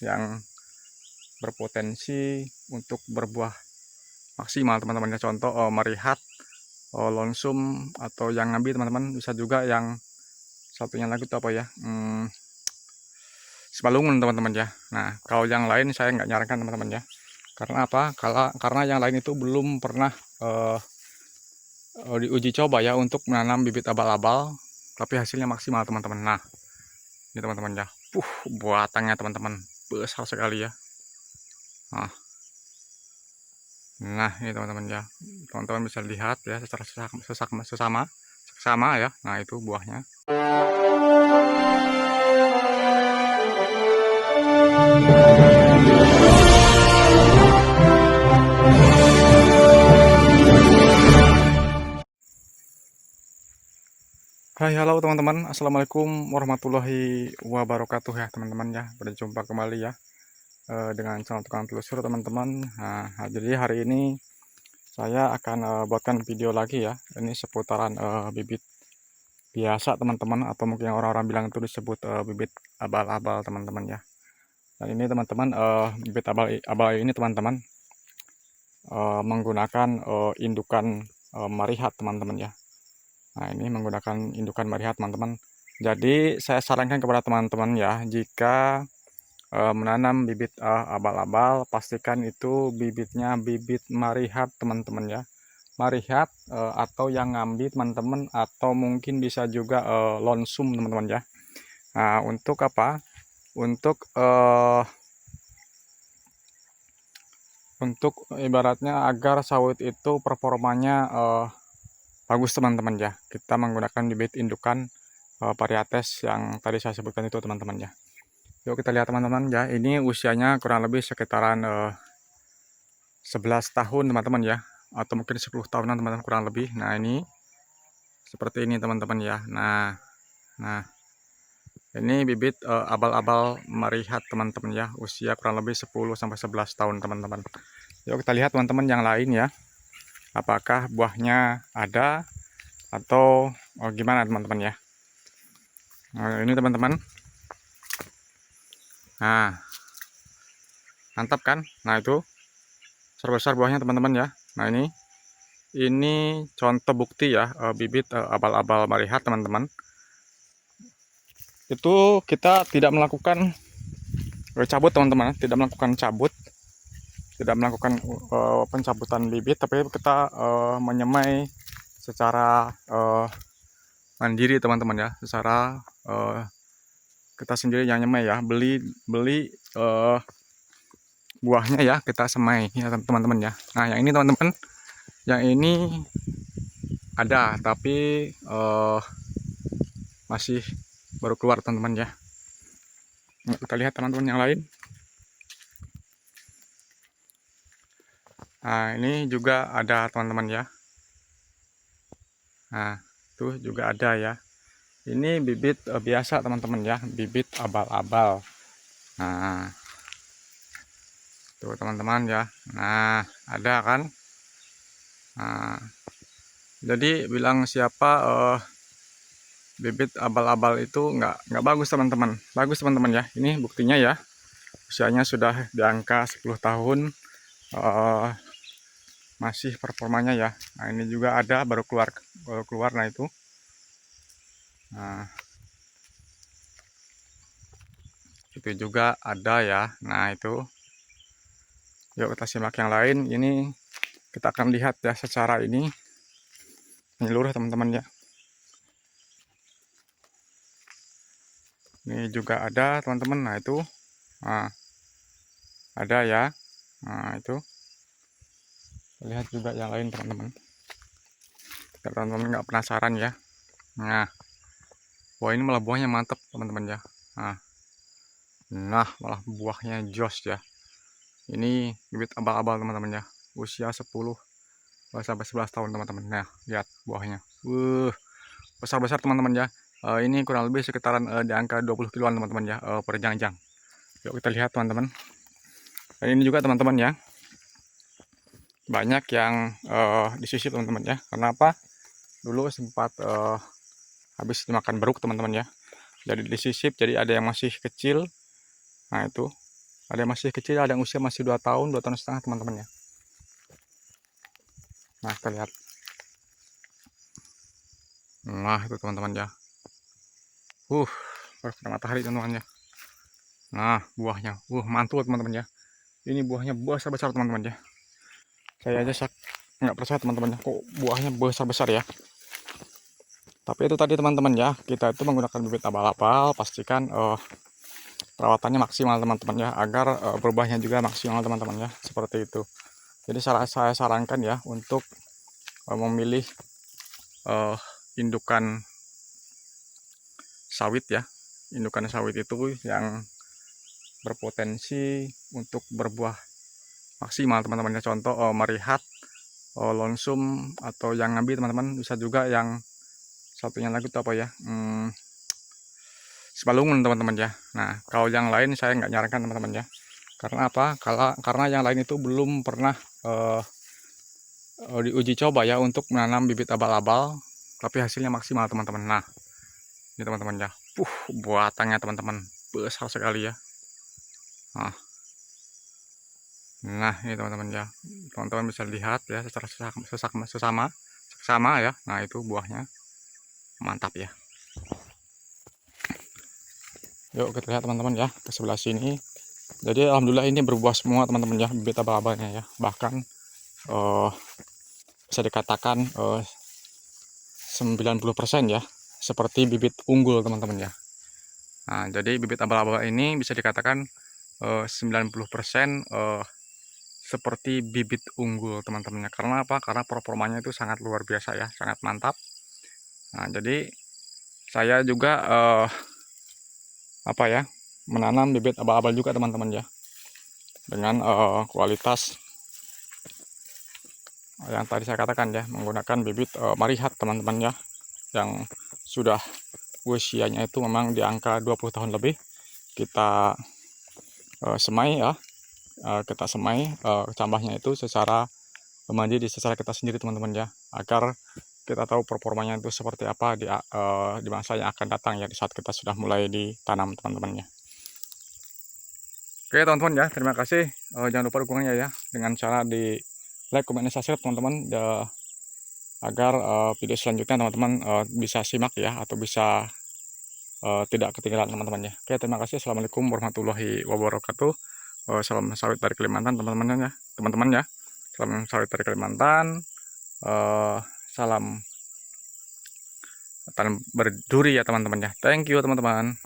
yang berpotensi untuk berbuah maksimal teman-teman ya. Contoh merihat, lonsum, atau yang ngambil teman-teman. Bisa juga yang satunya lagi itu apa ya, Simalungun teman-teman ya. Nah kalau yang lain saya nggak nyarankan teman-teman ya. Karena apa? Karena yang lain itu belum pernah diuji coba ya untuk menanam bibit abal-abal, tapi hasilnya maksimal teman-teman. Nah ini teman-teman ya, buatannya teman-teman besar sekali ya. Nah ini teman-teman ya, teman-teman bisa lihat ya secara sesama ya. Nah itu buahnya. Hai, halo teman-teman, assalamualaikum warahmatullahi wabarakatuh ya teman-teman ya. Berjumpa kembali ya dengan channel Tukang Telusur teman-teman. Nah, jadi hari ini saya akan buatkan video lagi ya. Ini seputaran bibit biasa teman-teman, atau mungkin orang-orang bilang itu disebut bibit abal-abal teman-teman ya. Dan ini teman-teman, bibit abal ini teman-teman menggunakan indukan marihat teman-teman ya. Nah ini menggunakan indukan marihat teman-teman. Jadi saya sarankan kepada teman-teman ya, jika menanam bibit abal-abal, pastikan itu bibitnya bibit marihat teman-teman ya. Marihat atau yang ngambil teman-teman, atau mungkin bisa juga lonsum teman-teman ya. Nah untuk apa? Untuk ibaratnya agar sawit itu performanya bagus teman-teman ya, kita menggunakan bibit indukan varietas yang tadi saya sebutkan itu teman-teman ya. Yuk kita lihat teman-teman ya, ini usianya kurang lebih sekitaran 11 tahun teman-teman ya, atau mungkin 10 tahunan teman-teman kurang lebih. Nah ini seperti ini teman-teman ya. Nah ini bibit abal-abal marihat teman-teman ya, usia kurang lebih 10-11 tahun teman-teman. Yuk kita lihat teman-teman yang lain ya, apakah buahnya ada atau gimana teman-teman ya. Nah, ini teman-teman. Nah mantap kan. Nah itu besar-besar buahnya teman-teman ya. Nah ini contoh bukti ya, bibit abal-abal marihat teman-teman. Itu kita tidak melakukan cabut teman-teman, tidak melakukan cabut, tidak melakukan pencabutan bibit, tapi kita menyemai secara mandiri teman-teman ya, secara kita sendiri yang nyemai ya, beli buahnya ya, kita semai ya teman-teman ya. Nah yang ini teman-teman, yang ini ada tapi masih baru keluar teman-teman ya. Nah, kita lihat teman-teman yang lain. Nah ini juga ada teman-teman ya. Nah tuh juga ada ya. Ini bibit biasa teman-teman ya, bibit abal-abal. Nah tuh teman-teman ya. Nah ada kan. Nah jadi bilang siapa bibit abal-abal itu nggak bagus teman-teman. Bagus teman-teman ya. Ini buktinya ya, usianya sudah di angka 10 tahun, masih performanya ya. Nah ini juga ada baru keluar. Nah itu, nah itu juga ada ya. Nah itu, yuk kita simak yang lain. Ini kita akan lihat ya secara ini menyeluruh teman-teman ya. Ini juga ada teman-teman. Nah itu, nah, ada ya. Nah itu, lihat juga yang lain teman-teman. Teman-teman nggak penasaran ya. Nah wah ini malah buahnya mantep teman-teman ya. Nah malah buahnya jos ya. Ini bibit abal-abal teman-teman ya, usia 10-11 tahun teman-teman. Nah lihat buahnya, besar-besar teman-teman ya. Ini kurang lebih sekitaran di angka 20 kiloan teman-teman ya, per jangjang. Yuk kita lihat teman-teman. Dan ini juga teman-teman ya, banyak yang disisip teman-teman ya. Kenapa? Dulu sempat habis dimakan beruk teman-teman ya, jadi disisip, jadi ada yang masih kecil. Nah itu, Ada yang masih kecil, ada yang usia masih 2 tahun, 2,5 tahun teman-teman ya. Nah, kita lihat. Nah, itu teman-teman ya. Kena matahari teman-teman ya. Nah, buahnya. Mantul teman-teman ya. Ini buahnya besar-besar teman-teman ya. Saya aja nggak percaya teman-teman ya, kok buahnya besar-besar ya. Tapi itu tadi teman-teman ya, kita itu menggunakan bibit abal-abal, pastikan perawatannya maksimal teman-teman ya, agar berbuahnya juga maksimal teman-teman ya, seperti itu. Jadi saya sarankan ya untuk memilih indukan sawit ya. Indukan sawit itu yang berpotensi untuk berbuah maksimal teman-teman ya. Contoh merihat, lonsum, atau yang ngambil teman-teman, bisa juga yang satunya lagi itu apa ya, Simalungun teman-teman ya. Nah, kalau yang lain saya nggak nyarankan teman-teman ya. Karena apa? Karena yang lain itu belum pernah diuji coba ya untuk menanam bibit abal-abal, tapi hasilnya maksimal teman-teman. Nah, ini teman-teman ya. Buatannya teman-teman besar sekali ya. Nah, ini teman-teman ya. Teman-teman bisa lihat ya secara sesama ya. Nah, itu buahnya mantap ya. Yuk kita lihat teman-teman ya ke sebelah sini. Jadi alhamdulillah ini berbuah semua teman-teman ya, bibit abal-abalnya ya. Bahkan bisa dikatakan 90% ya, seperti bibit unggul teman-teman ya. Nah, jadi bibit abal-abal ini bisa dikatakan 90% seperti bibit unggul teman-temannya. Karena apa? Karena performanya itu sangat luar biasa ya, sangat mantap. Nah, jadi saya juga menanam bibit abal-abal juga teman-teman ya, dengan kualitas yang tadi saya katakan ya, menggunakan bibit marihat teman-teman ya, yang sudah usianya itu memang di angka 20 tahun lebih. Kita semai ya, kita semai cambahnya itu secara mandiri, secara kita sendiri teman-teman ya, agar kita tahu performanya itu seperti apa di masa yang akan datang ya, di saat kita sudah mulai ditanam teman-teman ya. Oke teman-teman ya, terima kasih. Jangan lupa dukungannya ya, dengan cara di like, komen, dan subscribe teman-teman ya, agar video selanjutnya teman-teman bisa simak ya, atau bisa tidak ketinggalan teman-teman ya. Oke, terima kasih. Assalamualaikum warahmatullahi wabarakatuh. Salam sawit dari Kalimantan teman-teman ya, teman-teman ya. Salam sawit dari Kalimantan. Salam tanam berduri ya teman-teman ya. Thank you teman-teman.